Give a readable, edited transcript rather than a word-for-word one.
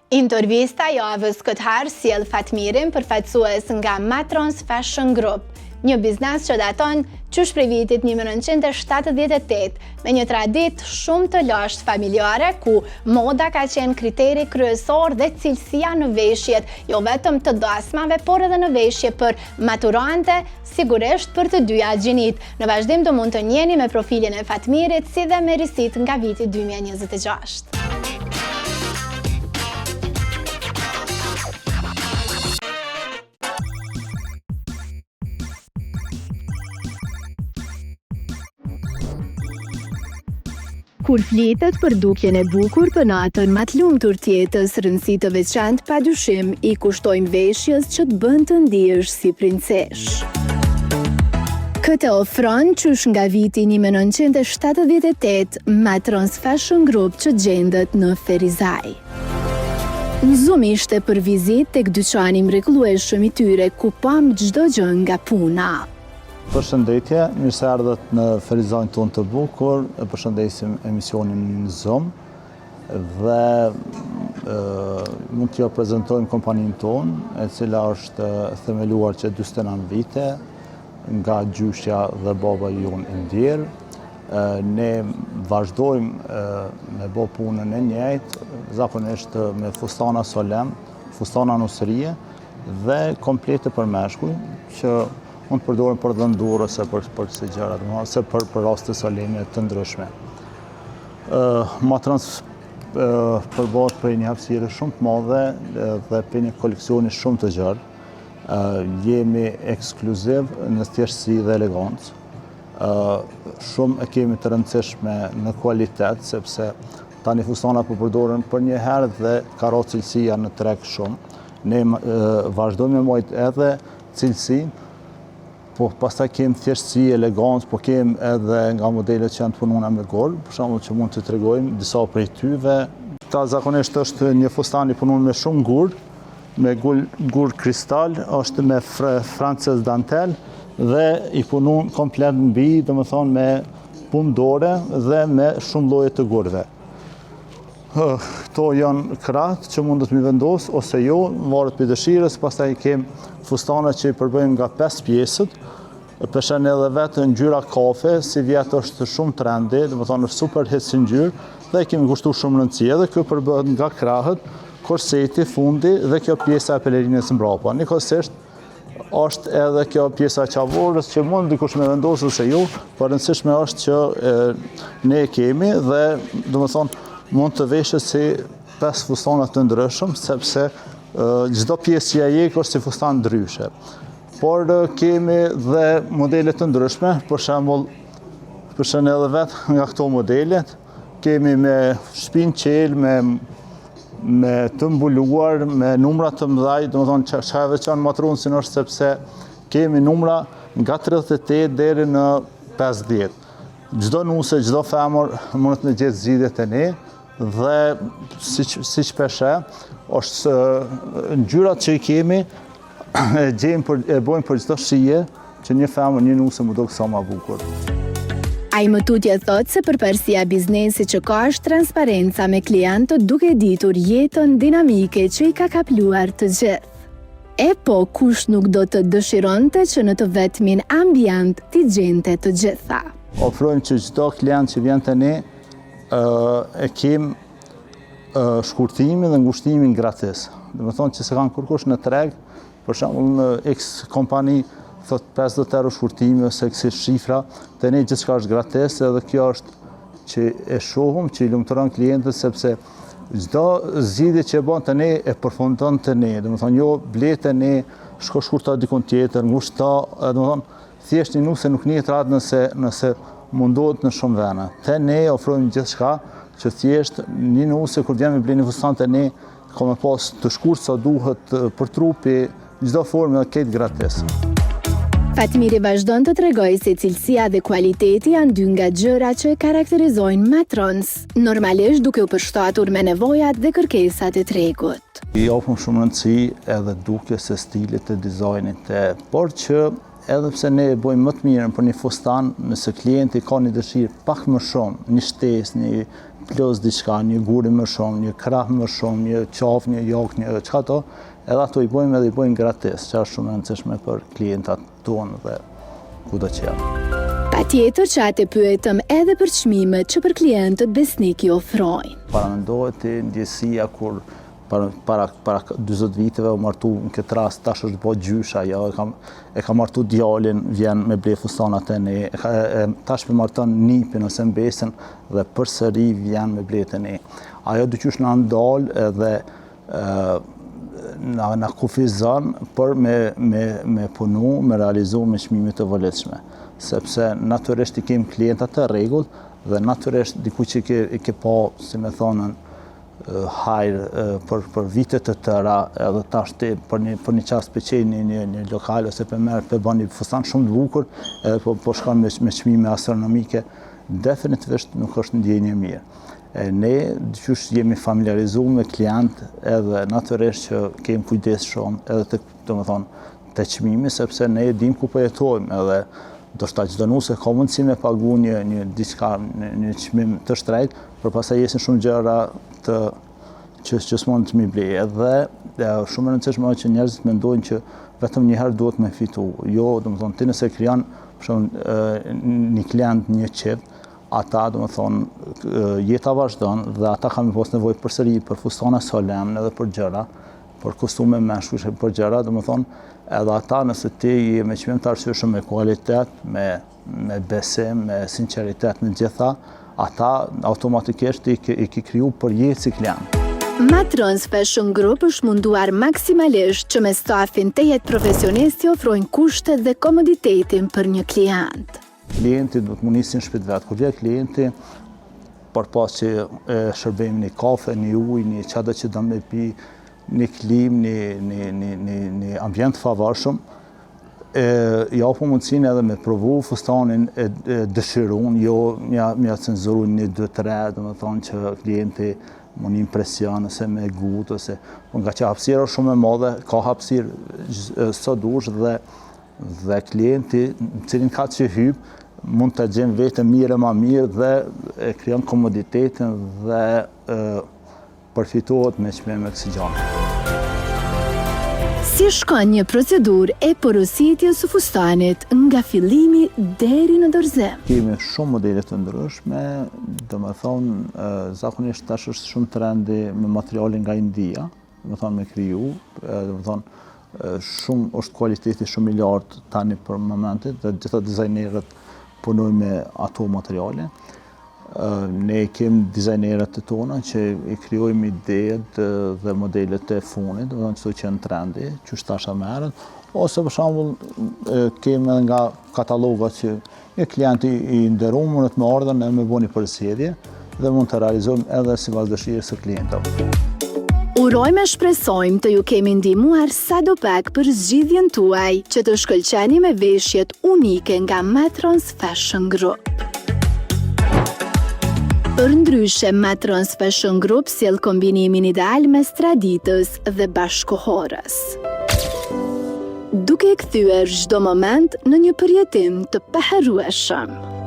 Intervista javës këtë herë sjell Fatmirin, përfaqësues nga Matrons Fashion Group, një biznes që daton qysh prej vitit 1978, me një traditë shumë të lashtë familjare, ku moda ka qenë kriteri kryesor dhe cilësia në veshjet, jo vetëm të dasmave, por edhe në veshje për maturante, sigurisht për të dyja gjinit. Në vazhdim do mund të njeni me profilin e Fatmirit, si dhe me risit nga viti 2026. Kur flitet për dukjen e bukur për natën më të lumtur të jetës, rëndësi të veçantë padyshim i kushtojmë veshjes që të bën të ndihesh si princesh. Këtë ofron qysh nga viti 1978 Matrons Fashion Group që gjendet në Ferizaj. Nëzumi ishte për vizit tek dyqani mrekullueshëm i tyre, ku pam çdo gjë nga puna. Përshëndetje, mirë se ardhët në Ferizajnë tonë të bukur, e përshëndesim emisionin në Zoom dhe mund t'jo prezentojmë kompaninë tonë, e cila është themeluar që 29 vite nga gjyshja dhe baba jonë e ndjerë. Ne vazhdojmë me bo punën e njëjtë, zakonisht me fustana solem, fustana nusërie dhe komplete për meshkuj, që mund të përdorim për dhëndurë ose për se gjërat, ose për raste soleme të ndryshme. Matrons përbohet për një hapësirë shumë të madhe dhe për një koleksioni shumë të gjerë. Jemi ekskluziv në thjeshtësi dhe elegancë. Shumë e kemi të rëndësishme në kualitet, sepse tani fustana po përdoren për një herë dhe ka ra cilësia në treg shumë. Ne vazhdojmë me majtë edhe cilësi, po pastaj kemë thjeshtësi, elegancë, po kemë edhe nga modelet që janë të pununa me golë, për shembull që mund të tregojmë disa prej tyve. Ta zakonisht është një fustan i punun me shumë gur, me gur kristal, është me francez dantel dhe i punun komplet mbi, domethënë me punë dore dhe me shumë lloje të gurve. Këto janë kratë që mundet mi vendos ose jo, varet për dëshirës, pastaj kemë fustana që i përbëjmë nga 5 pjesët, peshen edhe vetë në ngjyra kafe, si vjetë është shumë trendi, dhe më thonë është super hit si ngjyrë, dhe i kemi kushtu shumë rëndësi, edhe kjo përbëhet nga krahët, korseti, fundi dhe kjo pjesa e pelerinës mbrapa. Njëkohësisht është edhe kjo pjesa e qavorës që mund dikush me vendosë ose jo, por rëndësishme është që ne kemi dhe dhe më thonë mund të veshët si 5 fustanat të ndryshëm, sepse çdo pjesë që ja jek është si fustan ndryshe. Por kemi dhe modelet të ndryshme, për shembull, përshën edhe vetë nga këto modelet, kemi me shpinë qelë, me të mbuluar, me numra të mëdhaj, do më thonë që e veçanë matronësin është sepse kemi numra nga 38 deri në 50. Çdo nuse, çdo femër mund të gjetë zgjidhjet e ne dhe si peshe, është ngjyrat që i kemi e bojmë për çdo shije që një femër, një nuse më do kësa ma bukur. Ai më tutje thot se përparësia biznesi që ka është transparenca me klientët, duke ditur jetën dinamike që i ka kapluar të gjithë. E po, kush nuk do të dëshironte që në të vetmin ambient t'i gjente të gjitha. Ofrojmë që çdo klient që vjen te ne e kem shkurtimin dhe ngushtimin gratis. Do të thonë që se kanë kërkush në treg, për shembull në X kompani thot 50 euro shkurtimi ose kësi shifra, te ne gjithçka është gratis, edhe kjo është që e shohëm, që i lumturon klientët, sepse çdo zgjidhje që e bën te ne e përfundon te ne. Do të thonë jo ble te ne, shko shkurto dikon tjetër, ngushto, do të thonë thjesht një nuse nuk njihet rahat nëse mundohet në shumë vene. Te ne ofrojmë gjithçka që thjesht një nuse kur vjen me bleni fustan te ne, ka me pas të shkurt sa duhet për trupi, çdo formë dhe ketë gratis. Fatmiri vazhdon të tregoj se cilësia dhe kualiteti janë dy nga gjërat që e karakterizojnë Matrons, normalisht duke u përshtatur me nevojat dhe kërkesat e tregut. I japim shumë rëndësi edhe dukjes së stilit të dizajnit, por që edhe pse ne e bojmë më të mirën për një fustan, nëse klienti ka një dëshirë pak më shumë, një shtesë, një plus diçka, një guri më shumë, një krah më shumë, një qafë, një jok, një çka to, edhe ato i bojmë edhe i bojmë gratis, që është shumë e rëndësishme për klientat tonë dhe kudo që janë. Patjetër që atë pyetëm edhe për çmimet që për klientët besnik i ofrojnë. Paramendohet ndjesia kur para 20 viteve u martu në këtë rast, tash është bo gjysha, ja, e ka martu djalin, vjen me ble fustanat e ne, tash me marton nipin ose mbesën dhe përsëri vjen me ble të ne. Ajo dyqysh na ndal edhe na kufizon për me punu, me realizu me çmime të volitshme. Sepse natyrisht i kemi klientat të rregullt dhe natyrisht diku që i ke pa, si me thonën, hajrë për vite të tëra, edhe tash për një qast për qeni një lokal ose për merë për bani fustan shumë të bukur, edhe po shkon me çmime astronomike, definitivisht nuk është ndjenjë mirë. Ne qysh jemi familiarizuar me klient edhe natyrisht që kemi kujdes shumë edhe të çmimi, sepse ne dim ku po jetojmë edhe do shta çdo nuse ka mundësi me pagu një çmim të shtrejt, për pastaj jesin shumë gjëra që s'mund të mi blej. Edhe shumë e rëndësishme që njerëzit mendojnë që vetëm një herë duhet me fitu. Jo, ti nëse krijon një klient, një çift, ata jeta vazhdon dhe ata kanë pas nevojë përsëri për fustana solemne edhe për gjëra, për kostume meshkush, për gjëra, edhe ata nëse ti je me çmim të arsyeshëm, me kualitet, me besim, me sinqeritet, me gjitha, ata automatikisht i ki kriju për jetë si klient. Matrons Fashion Group është munduar maksimalisht që me stafin të jetë profesionisti ofrojnë kushtet dhe komoditetin për një klient. Klienti do të më nisin shpit vetë. Kur vjen klienti, për pas që shërbejmë një kafe, një ujë, një çado që do me pi, një klim, një ambient favorshëm, ja po mundësin edhe me provu fustanin e dëshirun, jo mja cenzuru një 2-3, dhe me thonë që klienti më një impresion, ose me gut, ose nga që hapësira është shumë e madhe, ka hapësirë së dush dhe klienti në cilin ka që hypë, mund të gjenë vetë mire ma mirë dhe e krijon komoditetin dhe përfitohet me çmime kësaj gjane. Si shkon një procedurë e porositjes së fustanit nga fillimi deri në dorëzim? Kemi shumë modele të ndryshme, domethënë zakonisht tash është shumë trendi me materiale nga India, domethënë me kriju, domethënë shumë është kualiteti shumë i lartë tani për momentin dhe gjitha dizajnerët punojnë me ato materiale. Ne kemi dizajnerët të tona që i krijojmë ideët dhe modelet e funit, do të thonë që janë trendi, që shtasha merret, ose për shembull kemi nga katalogat që një klient i nderuar mund të më ardhen ne me bëni përsëritje dhe mund të realizojmë edhe sipas dëshirës së klientëve. Urojmë e shpresojmë të ju kemi ndihmuar sadopak për zgjidhjen tuaj që të shkëlqeni me veshjet unike nga Matrons Fashion Group. Përndryshe, Matrons Fashion Group sjell kombinimin ideal mes traditës dhe bashkëkohorës, duke e kthyer çdo moment në një përjetim të paharrueshëm.